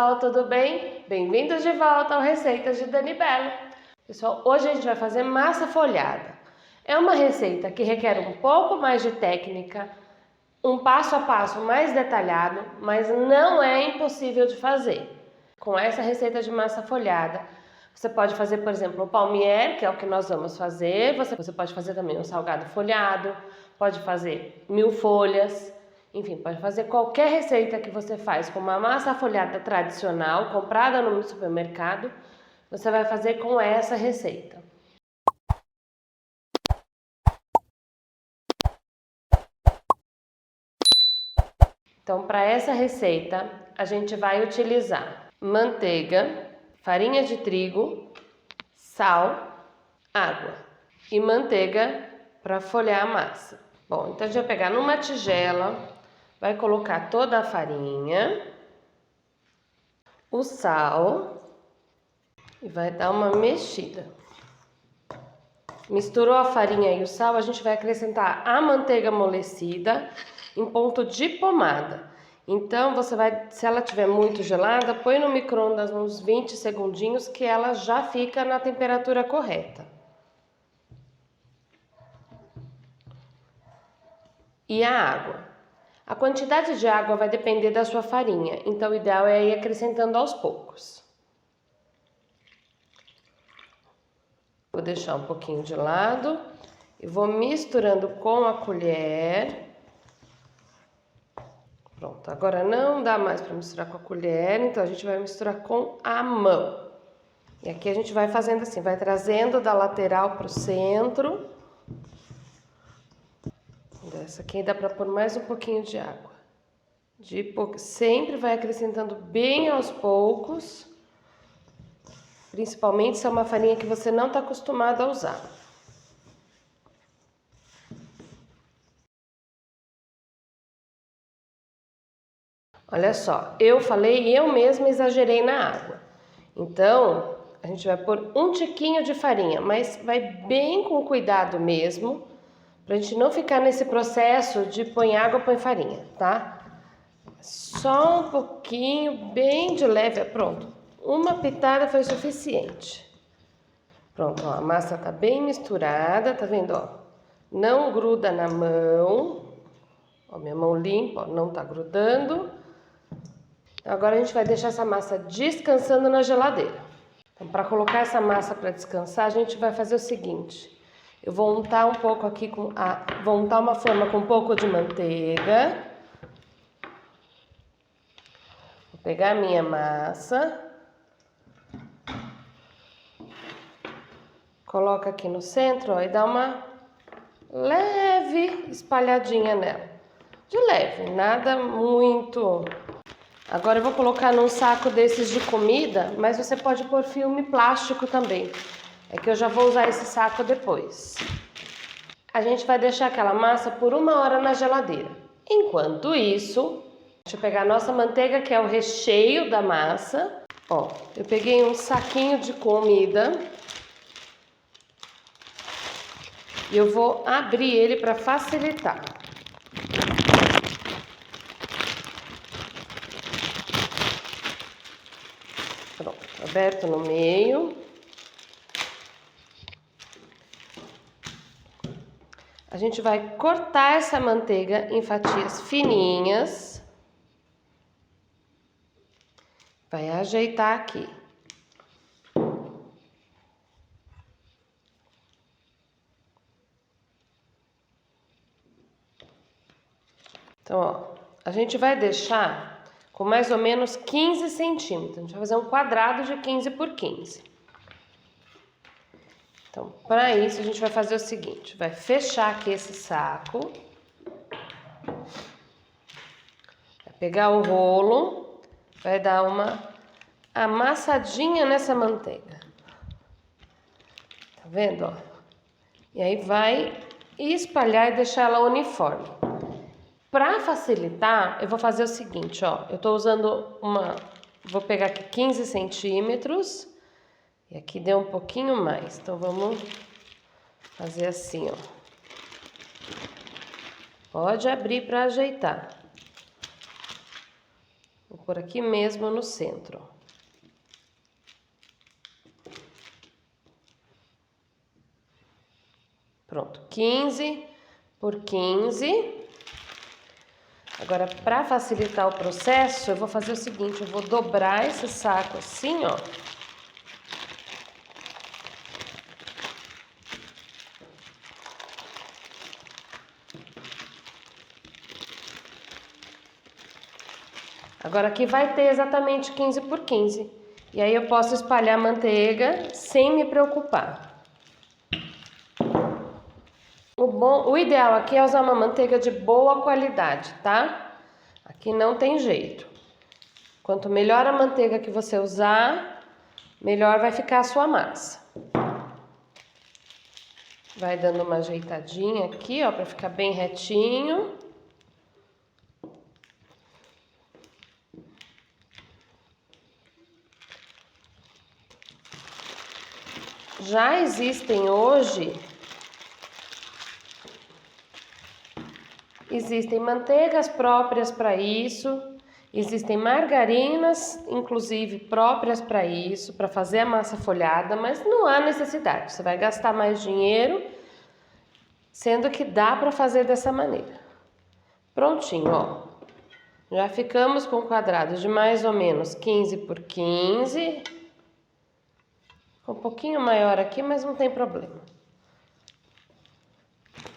pessoal, tudo bem? Bem-vindos de volta ao Receitas de Dani Bello. Pessoal, hoje a gente vai fazer massa folhada. É uma receita que requer um pouco mais de técnica, um passo a passo mais detalhado, mas não é impossível de fazer. Com essa receita de massa folhada, você pode fazer, por exemplo, o palmier, que é o que nós vamos fazer. Você pode fazer também um salgado folhado, pode fazer 1000 folhas. Enfim, pode fazer qualquer receita que você faz com uma massa folhada tradicional, comprada no supermercado, você vai fazer com essa receita. Então, para essa receita, a gente vai utilizar manteiga, farinha de trigo, sal, água e manteiga para folhar a massa. Bom, então a gente vai pegar numa tigela, vai colocar toda a farinha, o sal e vai dar uma mexida. Misturou a farinha e o sal, a gente vai acrescentar a manteiga amolecida em ponto de pomada. Então você vai, se ela estiver muito gelada, põe no micro-ondas uns 20 segundinhos que ela já fica na temperatura correta. E a água. A quantidade de água vai depender da sua farinha, então o ideal é ir acrescentando aos poucos. Vou deixar um pouquinho de lado e vou misturando com a colher. Pronto, agora não dá mais para misturar com a colher, então a gente vai misturar com a mão. E aqui a gente vai fazendo assim, vai trazendo da lateral para o centro. Essa aqui dá para pôr mais um pouquinho de água. Sempre vai acrescentando bem aos poucos, principalmente se é uma farinha que você não está acostumado a usar. Olha só, eu mesma exagerei na água. Então, a gente vai pôr um tiquinho de farinha, mas vai bem com cuidado mesmo, pra gente não ficar nesse processo de põe água, põe farinha, tá? Só um pouquinho, bem de leve, pronto. Uma pitada foi suficiente. Pronto, ó, a massa tá bem misturada, tá vendo, ó? Não gruda na mão. Ó, minha mão limpa, ó, não tá grudando. Agora a gente vai deixar essa massa descansando na geladeira. Então, para colocar essa massa para descansar, a gente vai fazer o seguinte. Eu vou untar um pouco aqui vou untar uma forma com um pouco de manteiga. Vou pegar a minha massa. Coloca aqui no centro, ó, e dá uma leve espalhadinha nela. De leve, nada muito. Agora eu vou colocar num saco desses de comida, mas você pode pôr filme plástico também. É que eu já vou usar esse saco depois. A gente vai deixar aquela massa por 1 hora na geladeira. Enquanto isso, deixa eu pegar a nossa manteiga, que é o recheio da massa. Ó, eu peguei um saquinho de comida. E eu vou abrir ele para facilitar. Pronto, aberto no meio. A gente vai cortar essa manteiga em fatias fininhas. Vai ajeitar aqui. Então, ó, a gente vai deixar com mais ou menos 15 centímetros. A gente vai fazer um quadrado de 15 por 15. Então, para isso, a gente vai fazer o seguinte. Vai fechar aqui esse saco. Vai pegar o rolo. Vai dar uma amassadinha nessa manteiga. Tá vendo, ó? E aí vai espalhar e deixar ela uniforme. Para facilitar, eu vou fazer o seguinte, ó. Eu tô usando vou pegar aqui 15 centímetros. E aqui deu um pouquinho mais. Então, vamos fazer assim, ó. Pode abrir para ajeitar. pôr aqui mesmo no centro. Pronto, 15 por 15. Agora, para facilitar o processo, eu vou fazer o seguinte, eu vou dobrar esse saco assim, ó. Agora aqui vai ter exatamente 15 por 15. E aí eu posso espalhar manteiga sem me preocupar. O ideal aqui é usar uma manteiga de boa qualidade, tá? Aqui não tem jeito. Quanto melhor a manteiga que você usar, melhor vai ficar a sua massa. Vai dando uma ajeitadinha aqui, ó, para ficar bem retinho. Já existem hoje, existem manteigas próprias para isso, existem margarinas, inclusive, próprias para isso, para fazer a massa folhada, mas não há necessidade, você vai gastar mais dinheiro, sendo que dá para fazer dessa maneira. Prontinho, ó. Já ficamos com um quadrado de mais ou menos 15 por 15. Um pouquinho maior aqui, mas não tem problema.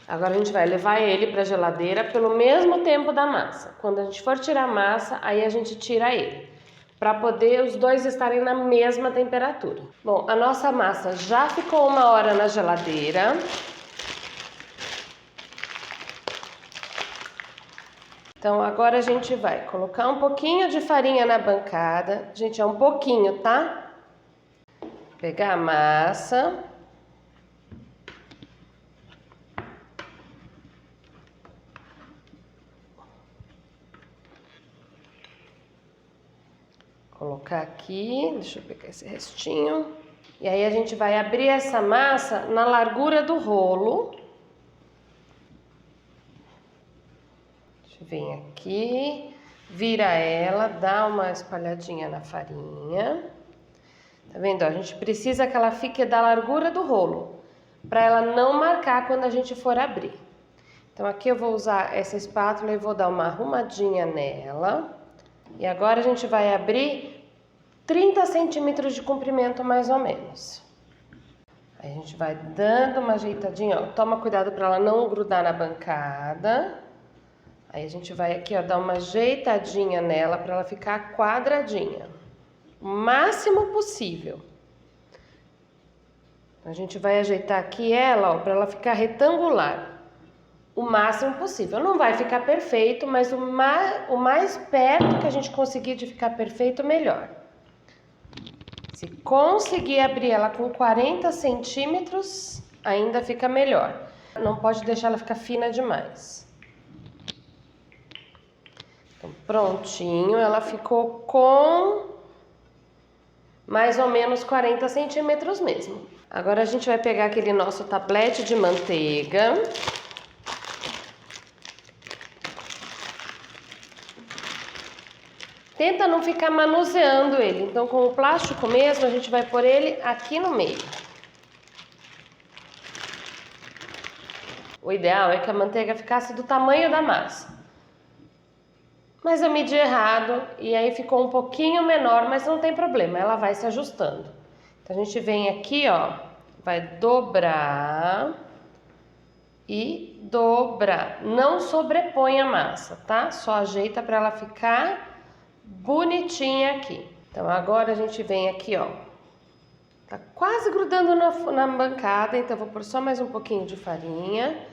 Agora a gente vai levar ele para a geladeira pelo mesmo tempo da massa. Quando a gente for tirar a massa, aí a gente tira ele, para poder os dois estarem na mesma temperatura. Bom, a nossa massa já ficou 1 hora na geladeira. Então agora a gente vai colocar um pouquinho de farinha na bancada. Gente, é um pouquinho, tá? Pegar a massa. Colocar aqui, deixa eu pegar esse restinho. E aí a gente vai abrir essa massa na largura do rolo. Deixa eu vir aqui, vira ela, dá uma espalhadinha na farinha. Tá vendo? A gente precisa que ela fique da largura do rolo, para ela não marcar quando a gente for abrir. Então aqui eu vou usar essa espátula e vou dar uma arrumadinha nela. E agora a gente vai abrir 30 centímetros de comprimento mais ou menos. Aí a gente vai dando uma ajeitadinha, ó. Toma cuidado para ela não grudar na bancada. Aí a gente vai aqui, ó, dar uma ajeitadinha nela para ela ficar quadradinha. O máximo possível. A gente vai ajeitar aqui ela, ó, para ela ficar retangular. O máximo possível. Não vai ficar perfeito, mas o mais perto que a gente conseguir de ficar perfeito, melhor. Se conseguir abrir ela com 40 centímetros, ainda fica melhor. Não pode deixar ela ficar fina demais. Então, prontinho, ela ficou com mais ou menos 40 centímetros mesmo. Agora a gente vai pegar aquele nosso tablete de manteiga. Tenta não ficar manuseando ele, então com o plástico mesmo a gente vai pôr ele aqui no meio. O ideal é que a manteiga ficasse do tamanho da massa. Mas eu medi errado e aí ficou um pouquinho menor, mas não tem problema, ela vai se ajustando. Então a gente vem aqui, ó, vai dobrar e dobrar. Não sobrepõe a massa, tá? Só ajeita para ela ficar bonitinha aqui. Então agora a gente vem aqui, ó. Tá quase grudando na bancada, então vou pôr só mais um pouquinho de farinha.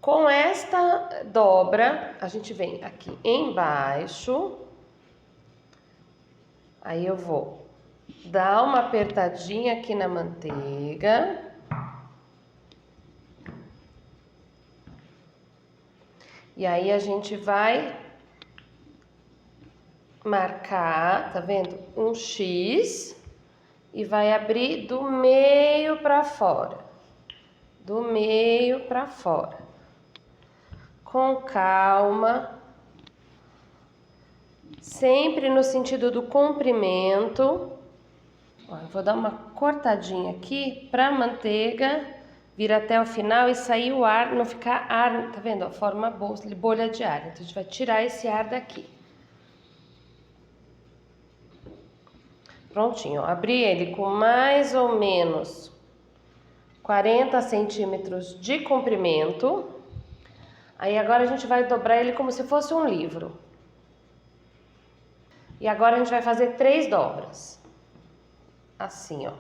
Com esta dobra, a gente vem aqui embaixo. Aí eu vou dar uma apertadinha aqui na manteiga. E aí a gente vai marcar, tá vendo? Um X e vai abrir do meio para fora. Do meio para fora. Com calma, sempre no sentido do comprimento. Ó, eu vou dar uma cortadinha aqui para a manteiga vir até o final e sair o ar, não ficar ar, tá vendo? Ó, forma bolha de ar. Então a gente vai tirar esse ar daqui. Prontinho, ó, abri ele com mais ou menos 40 centímetros de comprimento. Aí agora a gente vai dobrar ele como se fosse um livro. E agora a gente vai fazer 3 dobras. Assim, ó.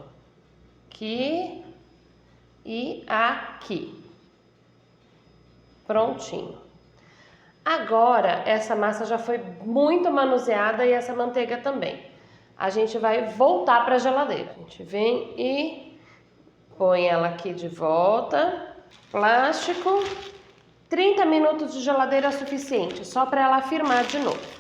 Aqui e aqui. Prontinho. Agora, essa massa já foi muito manuseada e essa manteiga também. A gente vai voltar para a geladeira. A gente vem e põe ela aqui de volta. Plástico. 30 minutos de geladeira é suficiente, só para ela firmar de novo.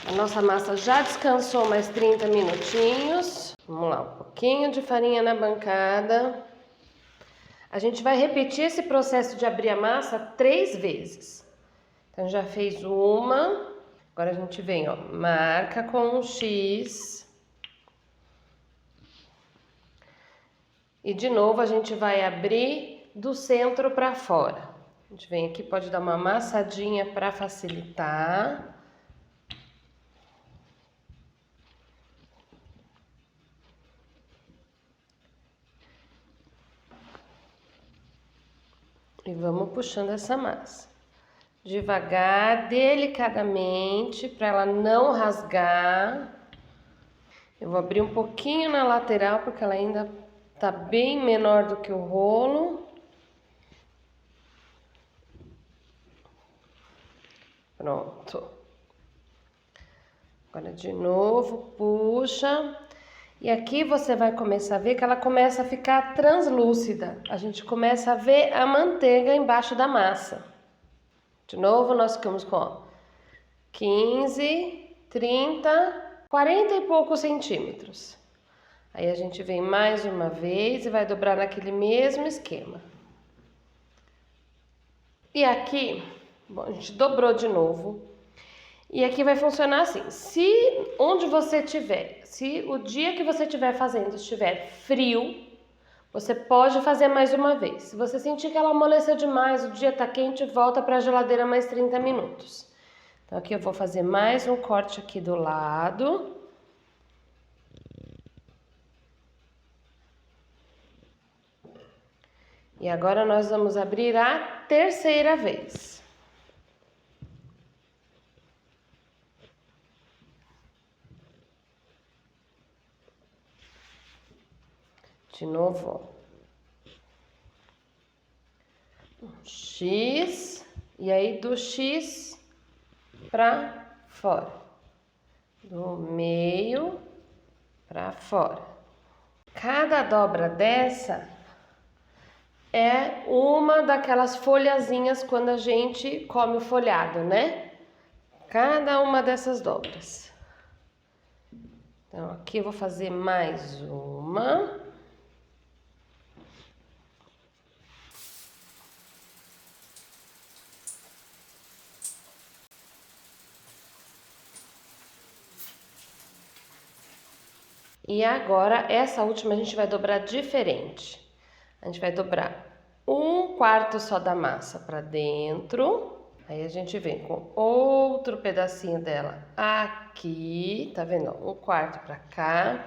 A nossa massa já descansou mais 30 minutinhos. Vamos lá, um pouquinho de farinha na bancada. A gente vai repetir esse processo de abrir a massa 3 vezes. Então já fez uma. Agora a gente vem, ó, marca com um X. E de novo a gente vai abrir do centro para fora. A gente vem aqui, pode dar uma amassadinha para facilitar. E vamos puxando essa massa. Devagar, delicadamente, para ela não rasgar. Eu vou abrir um pouquinho na lateral, porque ela ainda tá bem menor do que o rolo. Pronto. Agora de novo, puxa. E aqui você vai começar a ver que ela começa a ficar translúcida. A gente começa a ver a manteiga embaixo da massa. De novo, nós ficamos com, ó, 15, 30, 40 e poucos centímetros. Aí a gente vem mais uma vez e vai dobrar naquele mesmo esquema. E aqui, bom, a gente dobrou de novo. E aqui vai funcionar assim, se onde você estiver, se o dia que você estiver fazendo estiver frio, você pode fazer mais uma vez. Se você sentir que ela amoleceu demais, o dia está quente, volta para a geladeira mais 30 minutos. Então aqui eu vou fazer mais um corte aqui do lado. E agora nós vamos abrir a terceira vez. De novo, ó. Um X, e aí do X para fora. Do meio para fora. Cada dobra dessa é uma daquelas folhazinhas quando a gente come o folhado, né? Cada uma dessas dobras. Então, aqui eu vou fazer mais uma. E agora, essa última a gente vai dobrar diferente. A gente vai dobrar 1/4 só da massa para dentro. Aí a gente vem com outro pedacinho dela aqui, tá vendo? 1/4 para cá.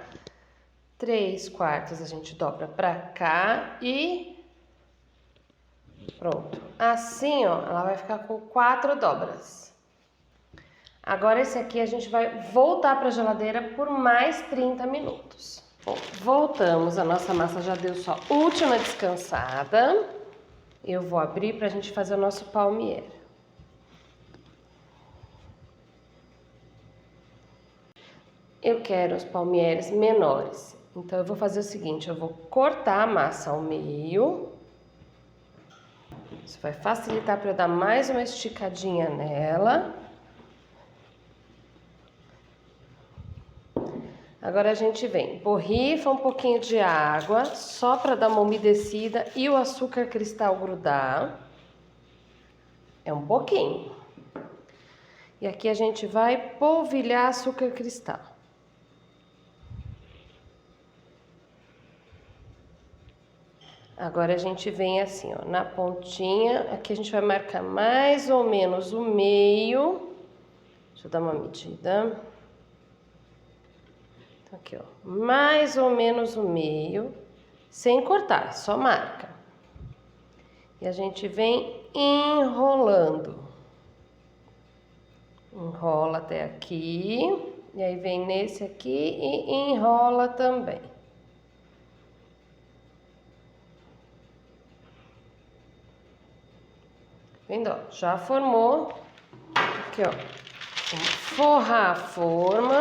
3/4 a gente dobra para cá e pronto. Assim, ó, ela vai ficar com 4 dobras. Agora esse aqui a gente vai voltar para a geladeira por mais 30 minutos. Bom, voltamos, a nossa massa já deu sua última descansada. Eu vou abrir para a gente fazer o nosso palmier. Eu quero os palmieres menores, então eu vou fazer o seguinte, eu vou cortar a massa ao meio. Isso vai facilitar para eu dar mais uma esticadinha nela. Agora a gente vem, borrifa um pouquinho de água, só para dar uma umedecida e o açúcar cristal grudar. É um pouquinho. E aqui a gente vai polvilhar açúcar cristal. Agora a gente vem assim, ó, na pontinha, aqui a gente vai marcar mais ou menos o meio. Deixa eu dar uma medida. Então, aqui, ó, mais ou menos o meio, sem cortar, só marca. E a gente vem enrolando. Enrola até aqui, e aí vem nesse aqui e enrola também. Vendo, ó, já formou. Aqui, ó, vamos forrar a forma.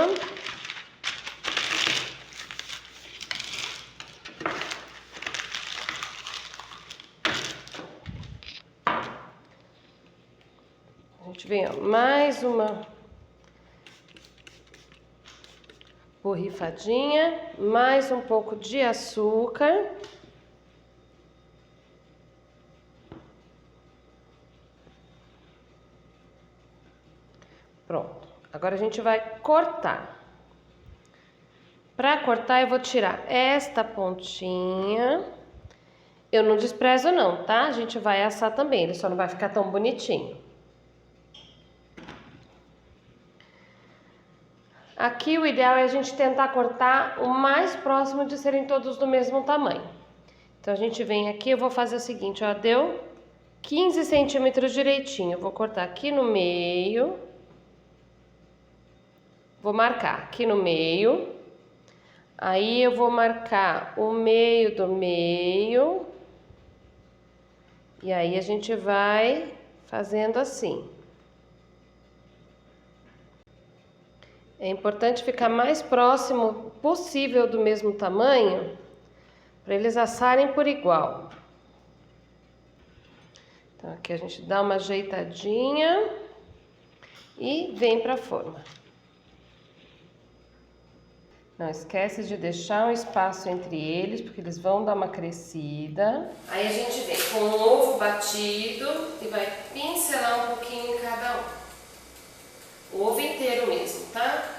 A gente vem, ó, mais uma borrifadinha, mais um pouco de açúcar. Pronto. Agora a gente vai cortar. Para cortar eu vou tirar esta pontinha. Eu não desprezo não, tá? A gente vai assar também, ele só não vai ficar tão bonitinho. Aqui o ideal é a gente tentar cortar o mais próximo de serem todos do mesmo tamanho. Então a gente vem aqui, eu vou fazer o seguinte, ó, deu 15 centímetros direitinho. Eu vou cortar aqui no meio. Vou marcar aqui no meio. Aí eu vou marcar o meio do meio. E aí a gente vai fazendo assim. É importante ficar mais próximo possível do mesmo tamanho, para eles assarem por igual. Então aqui a gente dá uma ajeitadinha e vem para a forma. Não esquece de deixar um espaço entre eles, porque eles vão dar uma crescida. Aí a gente vem com o ovo batido e vai pincelar um pouquinho em cada um. O ovo inteiro mesmo, tá?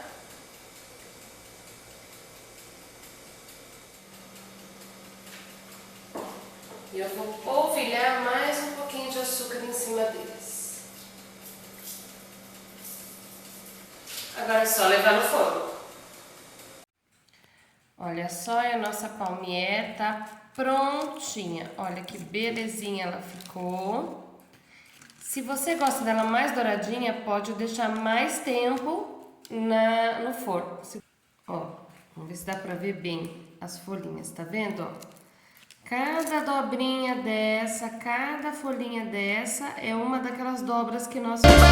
E eu vou polvilhar mais um pouquinho de açúcar em cima deles. Agora é só levar no forno. Olha só, a nossa palmier tá prontinha. Olha que belezinha ela ficou. Se você gosta dela mais douradinha, pode deixar mais tempo no forno. Ó, vamos ver se dá pra ver bem as folhinhas, tá vendo? Ó, cada dobrinha dessa, cada folhinha dessa é uma daquelas dobras que nós fazemos.